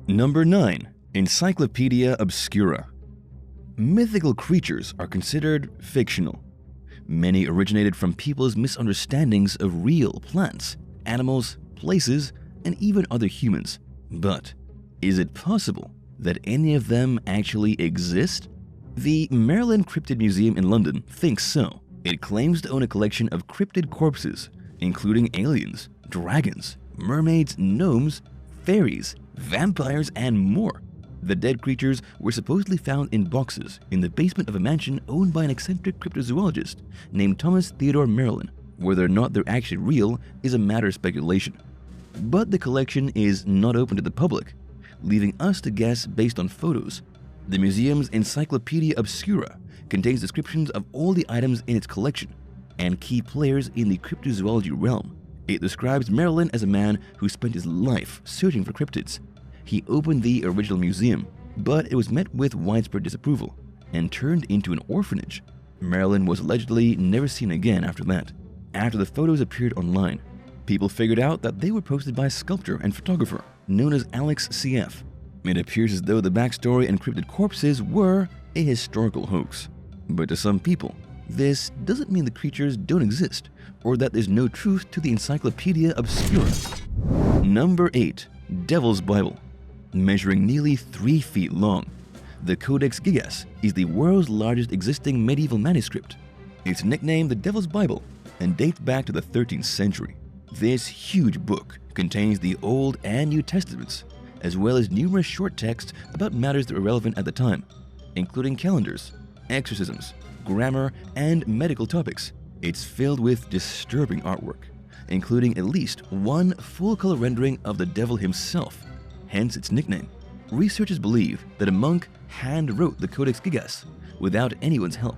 Number 9. Encyclopedia Obscura. Mythical creatures are considered fictional. Many originated from people's misunderstandings of real plants, animals, places, and even other humans. But is it possible that any of them actually exist? The Maryland Cryptid Museum in London thinks so. It claims to own a collection of cryptid corpses, including aliens, dragons, mermaids, gnomes, fairies, vampires, and more. The dead creatures were supposedly found in boxes in the basement of a mansion owned by an eccentric cryptozoologist named Thomas Theodore Maryland. Whether or not they're actually real is a matter of speculation. But the collection is not open to the public, leaving us to guess based on photos. The museum's Encyclopedia Obscura contains descriptions of all the items in its collection and key players in the cryptozoology realm. It describes Maryland as a man who spent his life searching for cryptids. He opened the original museum, but it was met with widespread disapproval and turned into an orphanage. Maryland was allegedly never seen again after that. After the photos appeared online, people figured out that they were posted by a sculptor and photographer known as Alex CF. It appears as though the backstory and cryptid corpses were a historical hoax. But to some people, this doesn't mean the creatures don't exist or that there's no truth to the Encyclopedia Obscura. Number 8. Devil's Bible. Measuring nearly 3 feet long, the Codex Gigas is the world's largest existing medieval manuscript. It's nicknamed the Devil's Bible and dates back to the 13th century. This huge book contains the Old and New Testaments, as well as numerous short texts about matters that were relevant at the time, including calendars, exorcisms, grammar, and medical topics. It's filled with disturbing artwork, including at least one full-color rendering of the devil himself, hence its nickname. Researchers believe that a monk hand-wrote the Codex Gigas without anyone's help,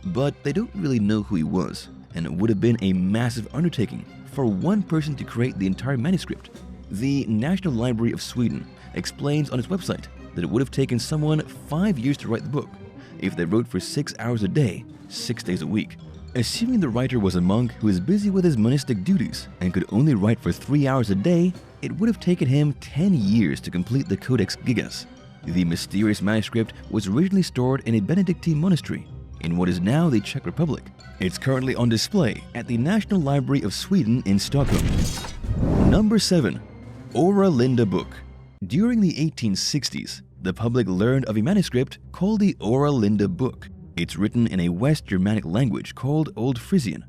but they don't really know who he was, and it would have been a massive undertaking for one person to create the entire manuscript. The National Library of Sweden explains on its website that it would have taken someone 5 years to write the book if they wrote for 6 hours a day, 6 days a week. Assuming the writer was a monk who was busy with his monastic duties and could only write for 3 hours a day, it would have taken him 10 years to complete the Codex Gigas. The mysterious manuscript was originally stored in a Benedictine monastery in what is now the Czech Republic. It's currently on display at the National Library of Sweden in Stockholm. Number 7. Uranusia Book. During the 1860s, the public learned of a manuscript called the Uranusia Book. It's written in a West Germanic language called Old Frisian,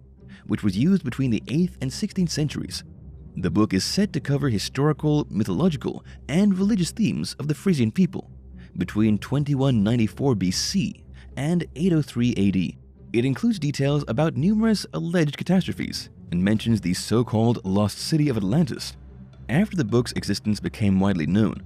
which was used between the 8th and 16th centuries. The book is said to cover historical, mythological, and religious themes of the Frisian people between 2194 BC and 803 AD. It includes details about numerous alleged catastrophes and mentions the so-called lost city of Atlantis. After the book's existence became widely known,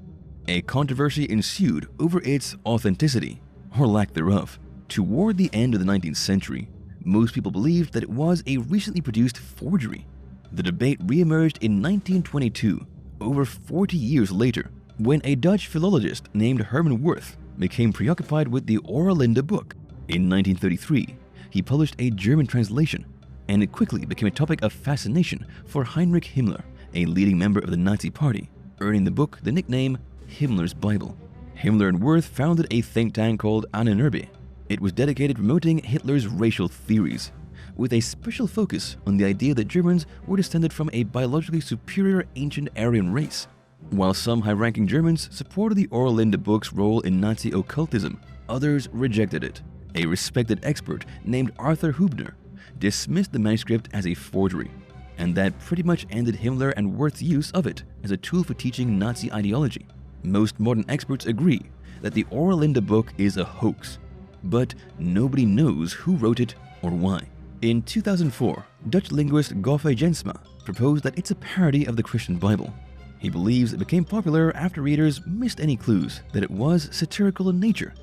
a controversy ensued over its authenticity, or lack thereof. Toward the end of the 19th century, most people believed that it was a recently produced forgery. The debate reemerged in 1922, over 40 years later, when a Dutch philologist named Herman Wirth became preoccupied with the Uranusia Book. In 1933, he published a German translation, and it quickly became a topic of fascination for Heinrich Himmler, a leading member of the Nazi Party, earning the book the nickname Himmler's Bible. Himmler and Wirth founded a think tank called Uranusia. It was dedicated to promoting Hitler's racial theories, with a special focus on the idea that Germans were descended from a biologically superior ancient Aryan race. While some high-ranking Germans supported the Uranusia Book's role in Nazi occultism, others rejected it. A respected expert named Arthur Hubner dismissed the manuscript as a forgery, and that pretty much ended Himmler and Wirth's use of it as a tool for teaching Nazi ideology. Most modern experts agree that the Uranusia Book is a hoax, but nobody knows who wrote it or why. In 2004, Dutch linguist Goffe Jensma proposed that it's a parody of the Christian Bible. He believes it became popular after readers missed any clues that it was satirical in nature,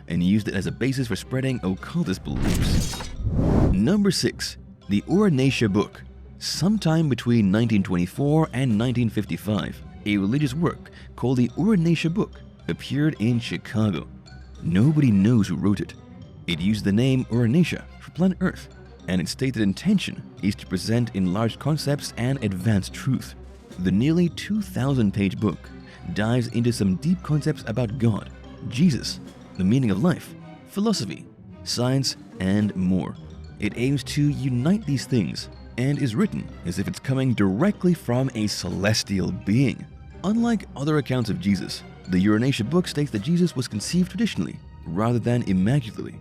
and used it as a basis for spreading occultist beliefs. Number 6. The Uranusia Book. Sometime between 1924 and 1955, a religious work called the Uranusia Book appeared in Chicago. Nobody knows who wrote it. It used the name Uranusia for planet Earth, and its stated intention is to present enlarged concepts and advanced truth. The nearly 2,000-page book dives into some deep concepts about God, Jesus, the meaning of life, philosophy, science, and more. It aims to unite these things and is written as if it's coming directly from a celestial being. Unlike other accounts of Jesus, the Uranusia Book states that Jesus was conceived traditionally rather than immaculately,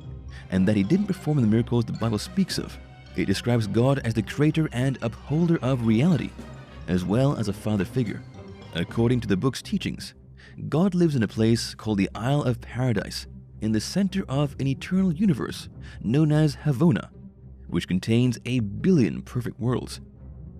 and that he didn't perform the miracles the Bible speaks of. It describes God as the creator and upholder of reality, as well as a father figure. According to the book's teachings, God lives in a place called the Isle of Paradise, in the center of an eternal universe known as Havona, which contains 1 billion perfect worlds.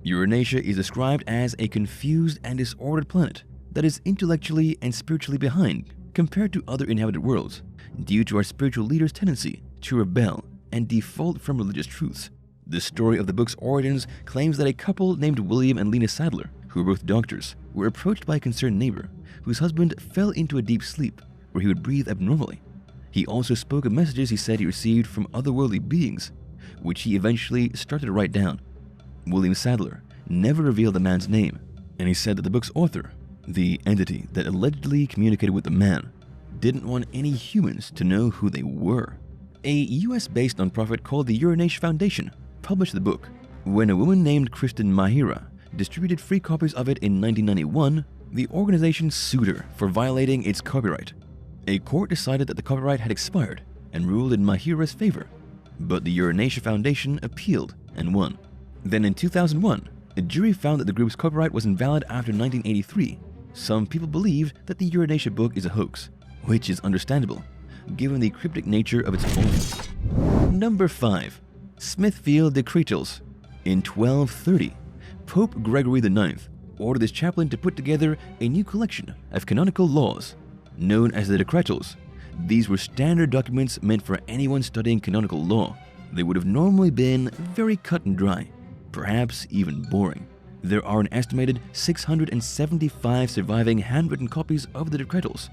Uranusia is described as a confused and disordered planet that is intellectually and spiritually behind compared to other inhabited worlds, due to our spiritual leaders' tendency to rebel and default from religious truths. The story of the book's origins claims that a couple named William and Lena Sadler, who were both doctors, were approached by a concerned neighbor whose husband fell into a deep sleep where he would breathe abnormally. He also spoke of messages he said he received from otherworldly beings, which he eventually started to write down. William Sadler never revealed the man's name, and he said that the book's author, the entity that allegedly communicated with the man, didn't want any humans to know who they were. A US-based nonprofit called the Uranusia Foundation published the book. When a woman named Kristen Mahira distributed free copies of it in 1991, the organization sued her for violating its copyright. A court decided that the copyright had expired and ruled in Mahira's favor, but the Uranusia Foundation appealed and won. Then in 2001, a jury found that the group's copyright was invalid after 1983. Some people believed that the Uranusia Book is a hoax, which is understandable, given the cryptic nature of its volume. Number 5. Smithfield the Creatures. In 1230, Pope Gregory IX ordered his chaplain to put together a new collection of canonical laws, known as the Decretals. These were standard documents meant for anyone studying canonical law. They would have normally been very cut and dry, perhaps even boring. There are an estimated 675 surviving handwritten copies of the Decretals,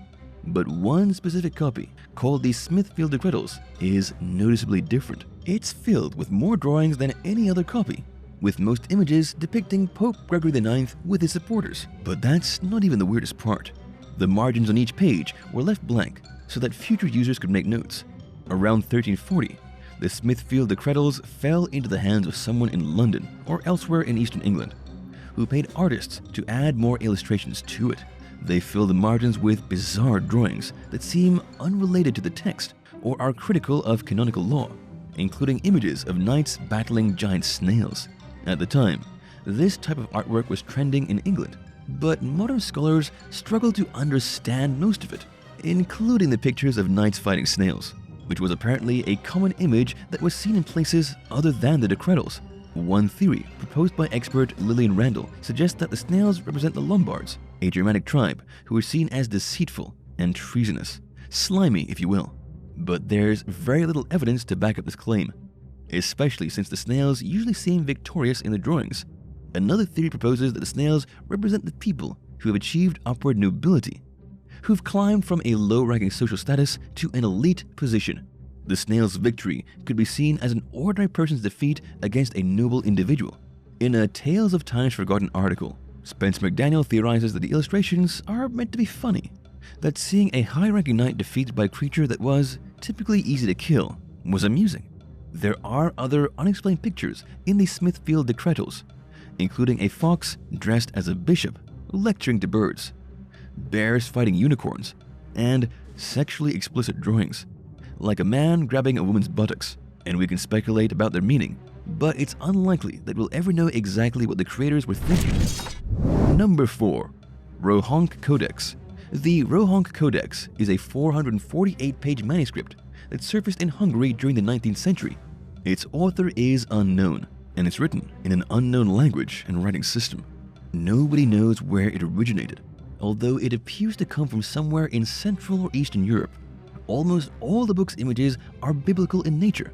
but one specific copy, called the Smithfield the Creatures, is noticeably different. It's filled with more drawings than any other copy, with most images depicting Pope Gregory IX with his supporters. But that's not even the weirdest part. The margins on each page were left blank so that future users could make notes. Around 1340, the Smithfield the Creatures fell into the hands of someone in London or elsewhere in eastern England, who paid artists to add more illustrations to it. They fill the margins with bizarre drawings that seem unrelated to the text or are critical of canonical law, including images of knights battling giant snails. At the time, this type of artwork was trending in England, but modern scholars struggle to understand most of it, including the pictures of knights fighting snails, which was apparently a common image that was seen in places other than the Decretals. One theory, proposed by expert Lillian Randall, suggests that the snails represent the Lombards, a Germanic tribe who were seen as deceitful and treasonous, slimy if you will. But there's very little evidence to back up this claim, especially since the snails usually seem victorious in the drawings. Another theory proposes that the snails represent the people who have achieved upward nobility, who've climbed from a low-ranking social status to an elite position. The snail's victory could be seen as an ordinary person's defeat against a noble individual. In a Tales of Times Forgotten article, Spencer McDaniel theorizes that the illustrations are meant to be funny, that seeing a high-ranking knight defeated by a creature that was typically easy to kill was amusing. There are other unexplained pictures in the Smithfield the Creatures, including a fox dressed as a bishop lecturing to birds, bears fighting unicorns, and sexually explicit drawings, like a man grabbing a woman's buttocks, and we can speculate about their meaning, but it's unlikely that we'll ever know exactly what the creators were thinking. Number 4. Rohan Codex. The Rohan Codex is a 448-page manuscript that surfaced in Hungary during the 19th century. Its author is unknown, and it's written in an unknown language and writing system. Nobody knows where it originated, although it appears to come from somewhere in Central or Eastern Europe. Almost all the book's images are biblical in nature,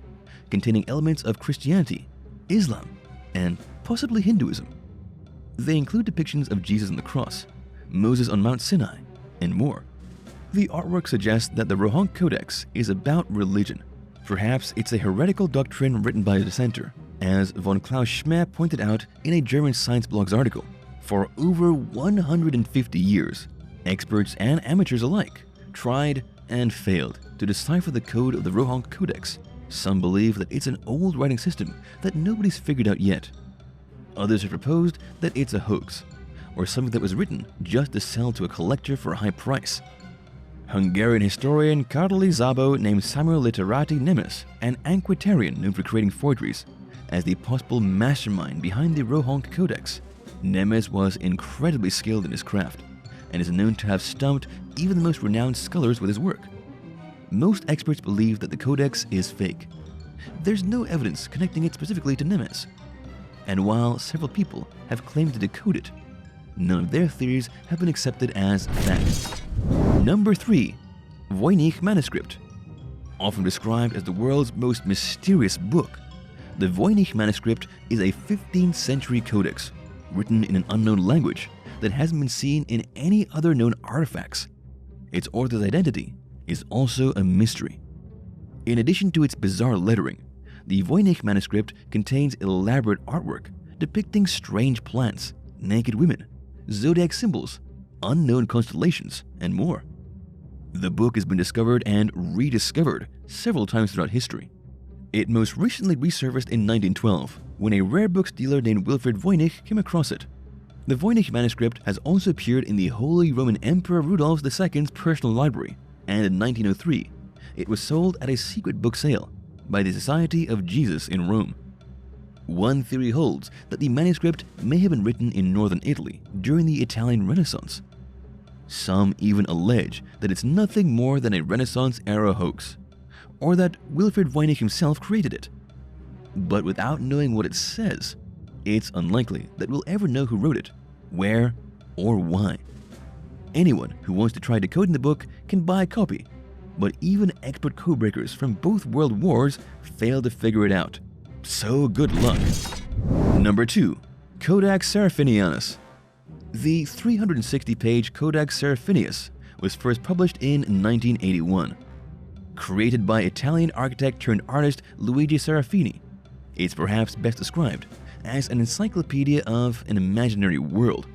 containing elements of Christianity, Islam, and possibly Hinduism. They include depictions of Jesus on the cross, Moses on Mount Sinai, and more. The artwork suggests that the Rohan Codex is about religion. Perhaps it's a heretical doctrine written by a dissenter, as von Klaus Schmer pointed out in a German science blog's article. For over 150 years, Experts and amateurs alike tried and failed to decipher the code of the Rohan Codex. Some believe that it's an old writing system that nobody's figured out yet. Others have proposed that it's a hoax, or something that was written just to sell to a collector for a high price. Hungarian historian Karoli Szabo named Samuel Literati Nemes, an antiquarian known for creating forgeries, as the possible mastermind behind the Rohan Codex. Nemes was incredibly skilled in his craft, and is known to have stumped even the most renowned scholars with his work. Most experts believe that the Codex is fake. There's no evidence connecting it specifically to Nemes. And while several people have claimed to decode it, none of their theories have been accepted as fact. Number 3. Voynic manuscript. Often described as the world's most mysterious book, the Voynich manuscript is a 15th century codex written in an unknown language that hasn't been seen in any other known artifacts. Its author's identity is also a mystery. In addition to its bizarre lettering, the Voynich manuscript contains elaborate artwork depicting strange plants, naked women, zodiac symbols, unknown constellations, and more. The book has been discovered and rediscovered several times throughout history. It most recently resurfaced in 1912 when a rare books dealer named Wilfrid Voynich came across it. The Voynich manuscript has also appeared in the Holy Roman Emperor Rudolf II's personal library, and in 1903, it was sold at a secret book sale by the Society of Jesus in Rome. One theory holds that the manuscript may have been written in northern Italy during the Italian Renaissance. Some even allege that it's nothing more than a Renaissance-era hoax, or that Wilfrid Voynich himself created it. But without knowing what it says, it's unlikely that we'll ever know who wrote it, where, or why. Anyone who wants to try decoding the book can buy a copy, but even expert codebreakers from both world wars failed to figure it out. So good luck. Number 2. Kodak Seraphinianus. The 360-page Kodak Seraphinius was first published in 1981. Created by Italian architect turned artist Luigi Serafini, it's perhaps best described as an encyclopedia of an imaginary world.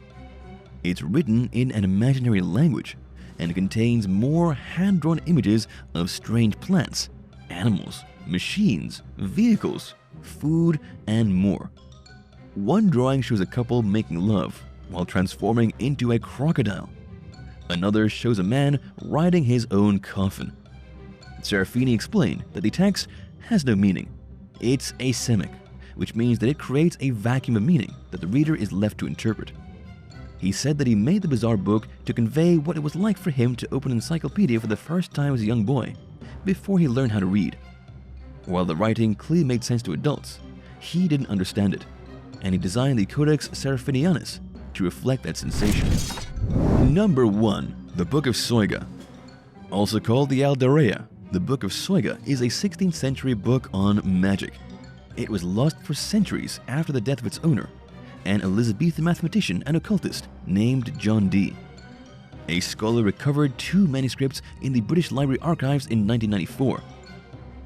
It's written in an imaginary language and contains more hand-drawn images of strange plants, animals, machines, vehicles, food, and more. One drawing shows a couple making love while transforming into a crocodile. Another shows a man riding his own coffin. Serafini explained that the text has no meaning. It's asemic, which means that it creates a vacuum of meaning that the reader is left to interpret. He said that he made the bizarre book to convey what it was like for him to open an encyclopedia for the first time as a young boy, before he learned how to read. While the writing clearly made sense to adults, he didn't understand it, and he designed the Codex Seraphinianus to reflect that sensation. Number 1. The Book of Soyga. Also called the Aldareia, the Book of Soyga is a 16th century book on magic. It was lost for centuries after the death of its owner, an Elizabethan mathematician and occultist named John Dee. A scholar recovered 2 manuscripts in the British Library Archives in 1994.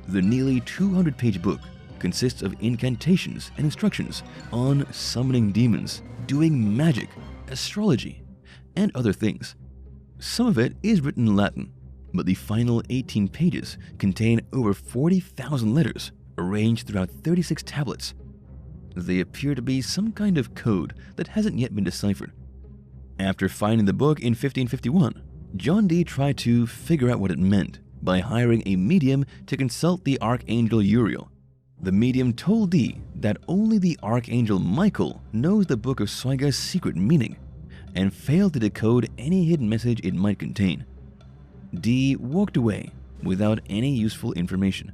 The nearly 200-page book consists of incantations and instructions on summoning demons, doing magic, astrology, and other things. Some of it is written in Latin, but the final 18 pages contain over 40,000 letters arranged throughout 36 tablets. They appear to be some kind of code that hasn't yet been deciphered. After finding the book in 1551, John Dee tried to figure out what it meant by hiring a medium to consult the archangel Uriel. The medium told Dee that only the archangel Michael knows the Book of Soyga's secret meaning, and failed to decode any hidden message it might contain. Dee walked away without any useful information.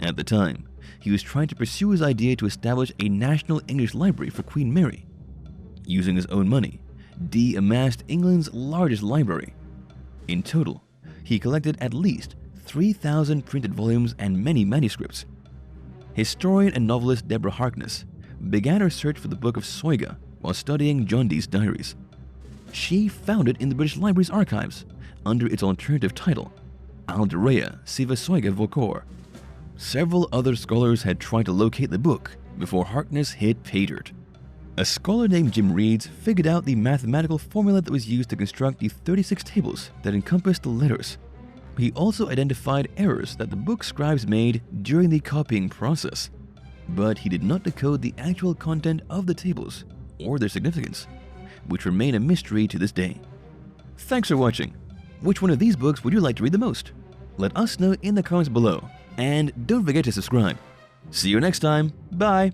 At the time, he was trying to pursue his idea to establish a national English library for Queen Mary. Using his own money, Dee amassed England's largest library. In total, he collected at least 3,000 printed volumes and many manuscripts. Historian and novelist Deborah Harkness began her search for the Book of Soyga while studying John Dee's diaries. She found it in the British Library's archives under its alternative title, Aldareia Siva Soyga Vocor. Several other scholars had tried to locate the book before Harkness hit pay dirt. A scholar named Jim Reeds figured out the mathematical formula that was used to construct the 36 tables that encompassed the letters. He also identified errors that the book scribes made during the copying process, but he did not decode the actual content of the tables or their significance, which remain a mystery to this day. Thanks for watching. Which one of these books would you like to read the most? Let us know in the comments below, and don't forget to subscribe. See you next time. Bye!